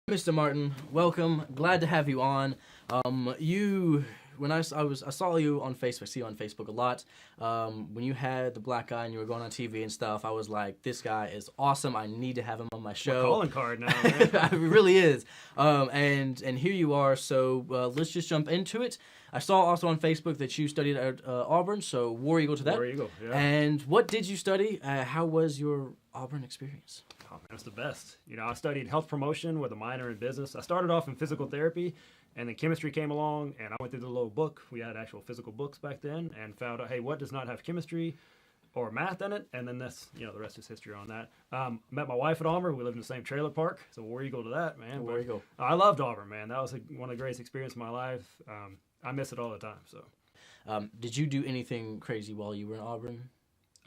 Mr. Martin, welcome. Glad to have you on. When I saw you on Facebook, see you on Facebook a lot. When you had the black guy and you were going on TV and stuff, I was like, this guy is awesome. I need to have him on my show. My calling card now, man. It really is. And here you are. So let's just jump into it. I saw also on Facebook that you studied at Auburn, so War Eagle to that. War Eagle, yeah. And what did you study? How was your Auburn experience? Oh, man, it was the best. I studied health promotion with a minor in business. I started off in physical therapy, and then chemistry came along, and I went through the little book. We had actual physical books back then, and found out, hey, what does not have chemistry or math in it? And then that's, the rest is history on that. Met my wife at Auburn. We lived in the same trailer park, so War Eagle to that, man. War Eagle. I loved Auburn, man. That was one of the greatest experiences of my life. I miss it all the time. So, did you do anything crazy while you were in Auburn?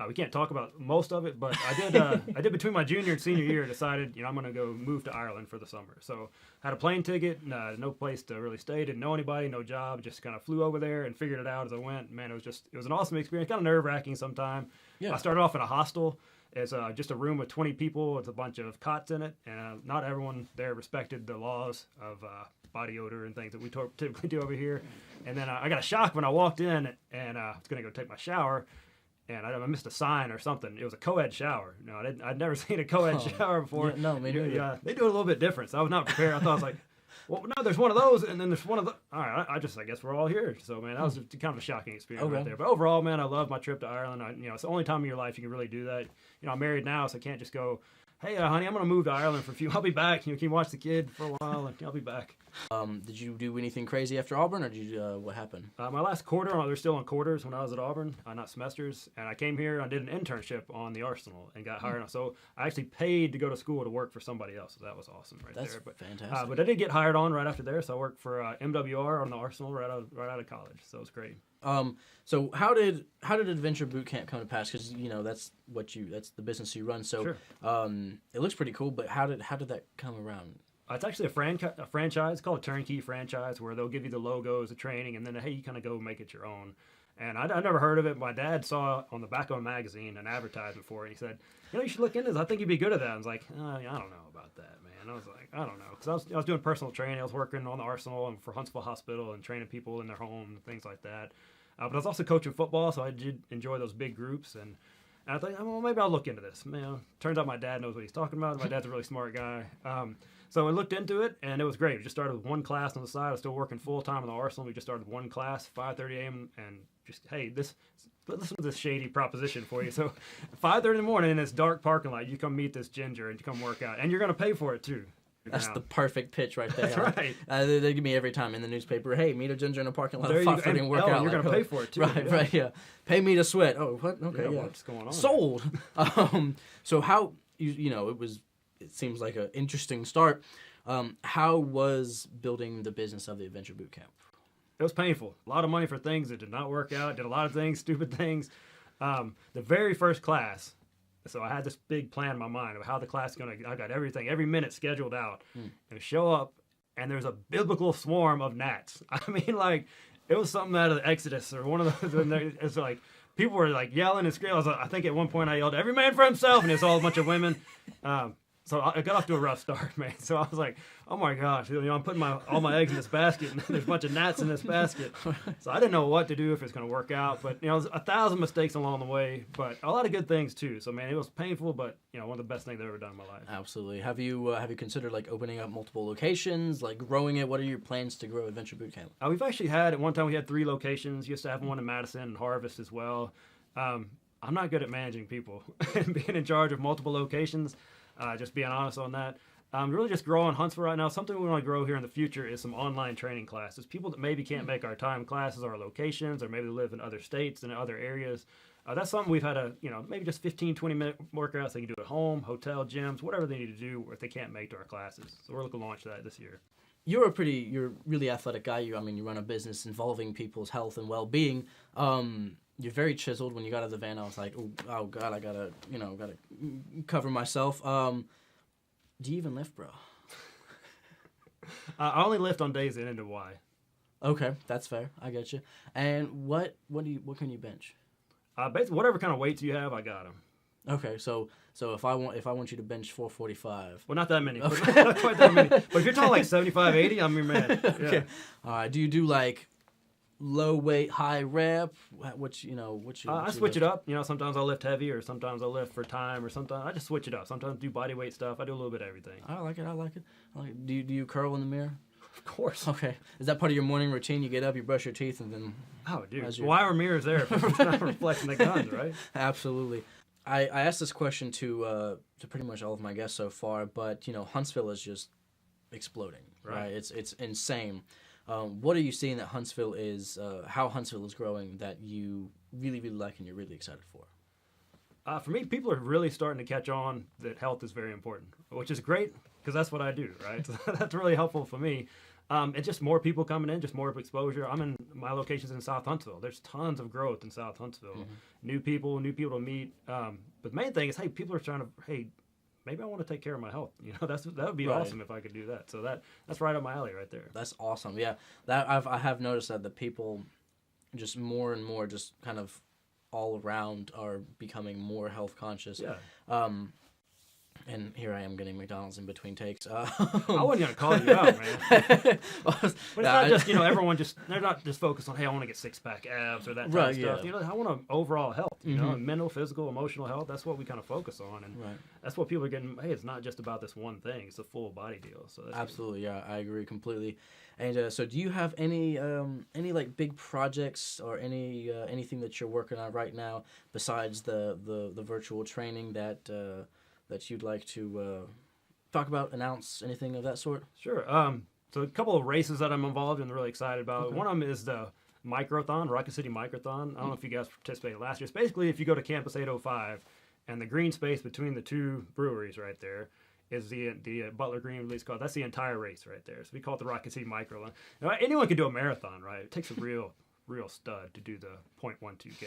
we can't talk about most of it, but I did. I did between my junior and senior year. Decided, I'm going to go move to Ireland for the summer. So, had a plane ticket, no place to really stay. Didn't know anybody, no job. Just kind of flew over there and figured it out as I went. Man, it was an awesome experience. Kind of nerve wracking sometimes. Yeah. I started off in a hostel. It's just a room with 20 people. It's a bunch of cots in it, and not everyone there respected the laws of body odor and things that we typically do over here. And then I got a shock when I walked in, and I was going to go take my shower, and I missed a sign or something. It was a co-ed shower. I'd never seen a co-ed shower before. Yeah, no, maybe. Yeah, they do it a little bit different, so I was not prepared. I thought I was like, well, no, there's one of those, and then there's one of the. All right, I guess we're all here. So, man, that was kind of a shocking experience right there. But overall, man, I love my trip to Ireland. It's the only time in your life you can really do that. I'm married now, so I can't just go, hey, honey, I'm going to move to Ireland for a few. I'll be back. Can you watch the kid for a while, and I'll be back. Did you do anything crazy after Auburn, or did you? What happened? My last quarter, they're still on quarters when I was at Auburn, not semesters. And I came here and I did an internship on the Arsenal and got hired. So I actually paid to go to school to work for somebody else. So that was awesome That's there. Fantastic. But I did get hired on right after there. So I worked for MWR on the Arsenal right out of college. So it was great. So how did Adventure Boot Camp come to pass? Because that's the business you run. So sure. It looks pretty cool. But how did that come around? It's actually a franchise called a turnkey franchise where they'll give you the logos, the training, and then, hey, you kind of go make it your own. And I'd never heard of it. My dad saw on the back of a magazine an advertisement for it. He said, you should look into this. I think you'd be good at that. I was like, I don't know about that, man. I was like, I don't know. Because I was doing personal training. I was working on the Arsenal and for Huntsville Hospital and training people in their home and things like that. But I was also coaching football, so I did enjoy those big groups. And I thought, well, maybe I'll look into this. Turns out my dad knows what he's talking about. My dad's a really smart guy. So I looked into it, and it was great. We just started with one class on the side. I was still working full-time in the Arsenal. We just started with one class, 5:30 a.m., and just, hey, listen to this shady proposition for you. So 5:30 in the morning in this dark parking lot, you come meet this ginger and you come work out. And you're going to pay for it, too. That's the perfect pitch right there. That's right. They give me every time in the newspaper, hey, meet a ginger in a parking lot at 5:30 and work out. You're going to pay for it, too. Right, yeah. Pay me to sweat. Oh, what? Okay, yeah. What's going on? Sold. So how, it seems like an interesting start. How was building the business of the Adventure Boot Camp? It was painful. A lot of money for things that did not work out. Did a lot of things, stupid things. The very first class, so I had this big plan in my mind of how the class is going to, I got everything, every minute scheduled out. And show up, and there's a biblical swarm of gnats. I mean, like, it was something out of the Exodus or one of those. It's like, people were like yelling and screaming. I think at one point I yelled, every man for himself, and it's all a bunch of women. So I got off to a rough start, man. So I was like, oh my gosh, I'm putting all my eggs in this basket, and there's a bunch of gnats in this basket. So I didn't know what to do, if it's going to work out. But, there's 1,000 mistakes along the way, but a lot of good things too. So, man, it was painful, but, one of the best things I've ever done in my life. Absolutely. Have you considered, like, opening up multiple locations, like growing it? What are your plans to grow Adventure Boot Camp? We've actually at one time we had 3 locations. Used to have one in Madison and Harvest as well. I'm not good at managing people and being in charge of multiple locations. Just being honest on that. Really just growing Huntsville right now. Something we want to grow here in the future is some online training classes. People that maybe can't make our time classes or locations, or maybe live in other states and other areas. That's something we've had maybe just 15, 20-minute workouts they can do at home, hotel, gyms, whatever they need to do if they can't make to our classes. So we're looking to launch that this year. You're a really athletic guy. You run a business involving people's health and well-being. You're very chiseled. When you got out of the van, I was like, oh God, I gotta cover myself. Do you even lift, bro? I only lift on days that end in Y. Okay, that's fair. I get you. And what can you bench? Basically, whatever kind of weights you have, I got them. Okay, so if I want you to bench 445. Well, not that many. Not quite that many. But if you're talking like 75, 80, I'm your man. Yeah. Okay. All right. Do you do like low weight, high rep? I switch it up. Sometimes I'll lift heavy, or sometimes I'll lift for time, or sometimes I just switch it up. Sometimes do body weight stuff. I do a little bit of everything. I like it. Do you curl in the mirror? Of course. Okay. Is that part of your morning routine? You get up, you brush your teeth, and then... Oh, dude. Why are mirrors there if it's not reflecting the guns, right? Absolutely. I asked this question to pretty much all of my guests so far, but, Huntsville is just exploding, right? It's insane. What are you seeing that Huntsville is, how Huntsville is growing that you really, really like and you're really excited for? For me, people are really starting to catch on that health is very important, which is great because that's what I do, right? So that's really helpful for me. It's just more people coming in, just more exposure. My location's in South Huntsville. There's tons of growth in South Huntsville. Mm-hmm. New people to meet. But the main thing is, hey, people are trying to, maybe I want to take care of my health. That would be awesome if I could do that. So that's right up my alley right there. That's awesome. Yeah, I have noticed that the people just more and more just kind of all around are becoming more health conscious. Yeah. And here I am getting McDonald's in between takes. I wasn't gonna call you out, man. But it's not just everyone they're not just focused on, hey, I want to get 6-pack abs or that type of stuff. I want overall health. Mental, physical, emotional health. That's what we kind of focus on, and that's what people are getting. Hey, it's not just about this one thing. It's a full body deal. So that's absolutely, yeah, I agree completely. And so, do you have any like big projects or anything that you're working on right now besides the virtual training that you'd like to talk about, announce, anything of that sort? Sure. So a couple of races that I'm involved in, and really excited about. Okay. One of them is the Microthon, Rocket City Microthon. I don't know if you guys participated last year. It's basically if you go to Campus 805, and the green space between the two breweries right there is the Butler Green Release Call. That's the entire race right there. So we call it the Rocket City Microthon. Anyone can do a marathon, right? It takes a real stud to do the 0.12K.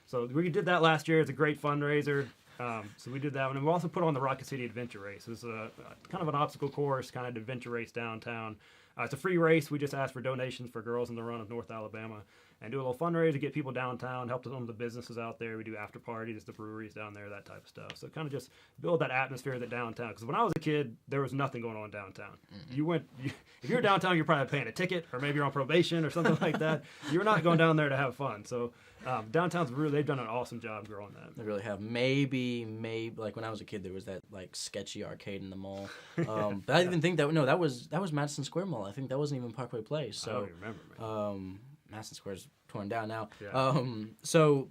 So we did that last year. It's a great fundraiser. So we did that one. And we also put on the Rocket City Adventure Race. It's a kind of an obstacle course, kind of adventure race downtown. It's a free race. We just ask for donations for Girls in the Run of North Alabama and do a little fundraiser to get people downtown, help some of the businesses out there. We do after parties, the breweries down there, that type of stuff. So kind of just build that atmosphere that downtown. Because when I was a kid, there was nothing going on downtown. Mm-hmm. If you're downtown, you're probably paying a ticket, or maybe you're on probation or something like that. You're not going down there to have fun. So downtown's they've done an awesome job growing that. They really have. Maybe like when I was a kid, there was that like sketchy arcade in the mall. But I didn't think that was Madison Square Mall. I think that wasn't even Parkway Place. So I don't remember, man. Madison Square's torn down now. Yeah. So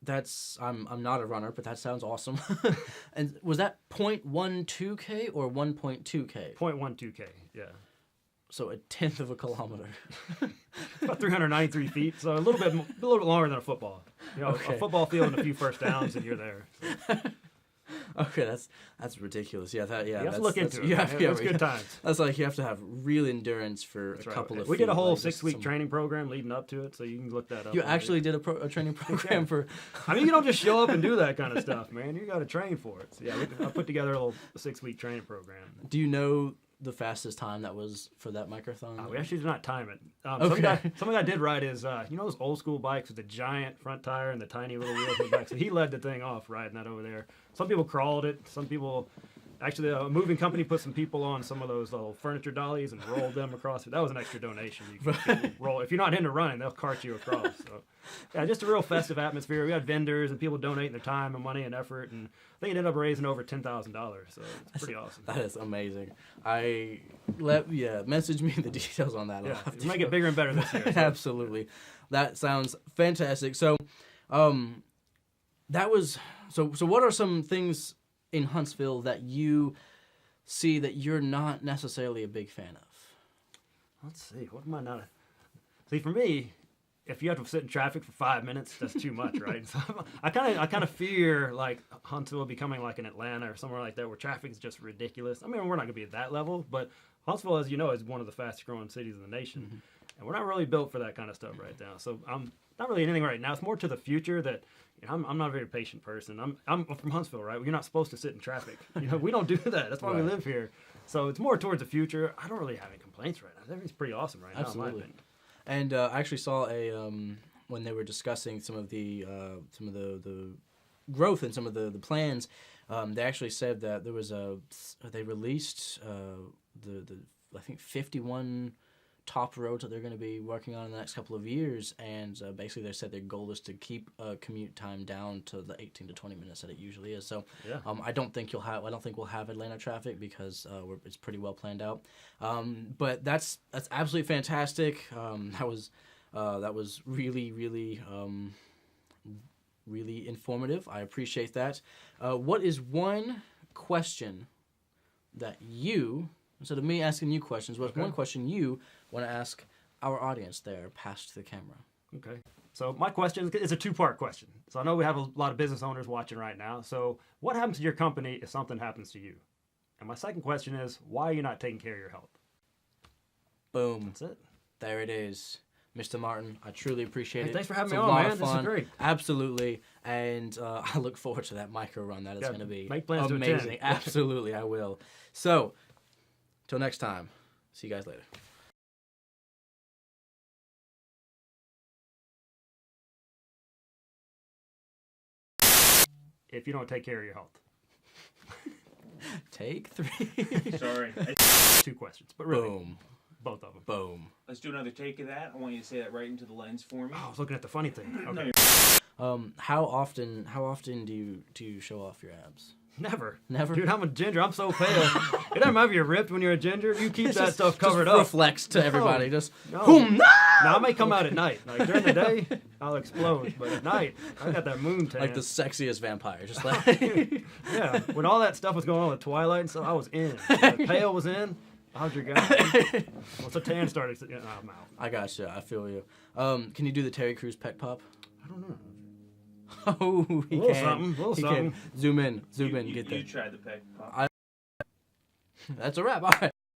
that's I'm not a runner, but that sounds awesome. And was that 0.12K or 1.2K? 0.12K, yeah. So a tenth of a kilometer. About 393 feet, so a little bit longer than a football. Okay. A football field and a few first downs, and you're there. So. Okay, that's ridiculous. Yeah, you have to look into it. It's good times. That's like you have to have real endurance for a couple of. We did a whole 6-week training program leading up to it, so you can look that up. You actually did a training program for. I mean, you don't just show up and do that kind of stuff, man. You got to train for it. So yeah, I put together a little 6-week training program. Do you know the fastest time that was for that microthon? We actually did not time it. Okay. Something I did right is, those old school bikes with the giant front tire and the tiny little wheels in the back. So he led the thing off riding that over there. Some people crawled it. Some people, actually, a moving company put some people on some of those little furniture dollies and rolled them across. That was an extra donation. You can roll. If you're not into running, they'll cart you across. So, yeah, just a real festive atmosphere. We had vendors and people donating their time and money and effort, and I think it ended up raising over $10,000. So it's pretty awesome. That is amazing. Message me the details on that. Yeah, we'll make it bigger and better this year. So. Absolutely, that sounds fantastic. So, that was so. What are some things in Huntsville that you see that you're not necessarily a big fan of? Let's see. What am I not? See, for me, if you have to sit in traffic for 5 minutes, that's too much, right? So I kind of fear like Huntsville becoming like an Atlanta or somewhere like that where traffic is just ridiculous. I mean, we're not going to be at that level, but Huntsville, as you know, is one of the fastest growing cities in the nation, mm-hmm. and we're not really built for that kind of stuff right now. So I'm not really anything right now. It's more to the future that I'm not a very patient person. I'm from Huntsville, right? You're not supposed to sit in traffic. We don't do that. That's why we live here. So it's more towards the future. I don't really have any complaints right now. Everything's pretty awesome right now. Absolutely. In my opinion. And I actually saw when they were discussing some of the growth in some of the plans. They actually said that there was they released the I think 51 top roads that they're going to be working on in the next couple of years, and basically they said their goal is to keep commute time down to the 18 to 20 minutes that it usually is. So Yeah. I don't think we'll have Atlanta traffic because it's pretty well planned out. But that's absolutely fantastic. That was really really informative. I appreciate that. What is one question that you, instead of me asking you questions, what's one question you want to ask our audience there past the camera? Okay. So my question is a two-part question. So I know we have a lot of business owners watching right now. So what happens to your company if something happens to you? And my second question is, why are you not taking care of your health? Boom. That's it. There it is. Mr. Martin, I truly appreciate it. Thanks for having It's me a on, lot man. of This is fun. great. Absolutely. And I look forward to that micro run. That is Yeah, going to be make plans to amazing. attend. Absolutely, I will. So, till next time. See you guys later. If you don't take care of your health. Take 3. Sorry. Two questions, but really, Boom. both of them. Boom. Let's do another take of that. I want you to say that right into the lens for me. Oh, I was looking at the funny thing. No, Okay. How often do you show off your abs? Never. Never? Dude, I'm a ginger. I'm so pale. It doesn't matter if you're ripped when you're a ginger. You keep that stuff covered just up. reflects to everybody. Just No. boom. Now, I may come out at night. Like, during the day, I'll explode. But at night, I got that moon tan. Like the sexiest vampire. Just like Yeah. When all that stuff was going on with Twilight and stuff, I was in. When pale was in, I was your guy. Once the tan started, I'm out. I gotcha. I feel you. Can you do the Terry Crews peck pop? I don't know. Oh, he Little can. something, little He something. can. Zoom in. You Get you that. tried the peck pop. That's a wrap. All right.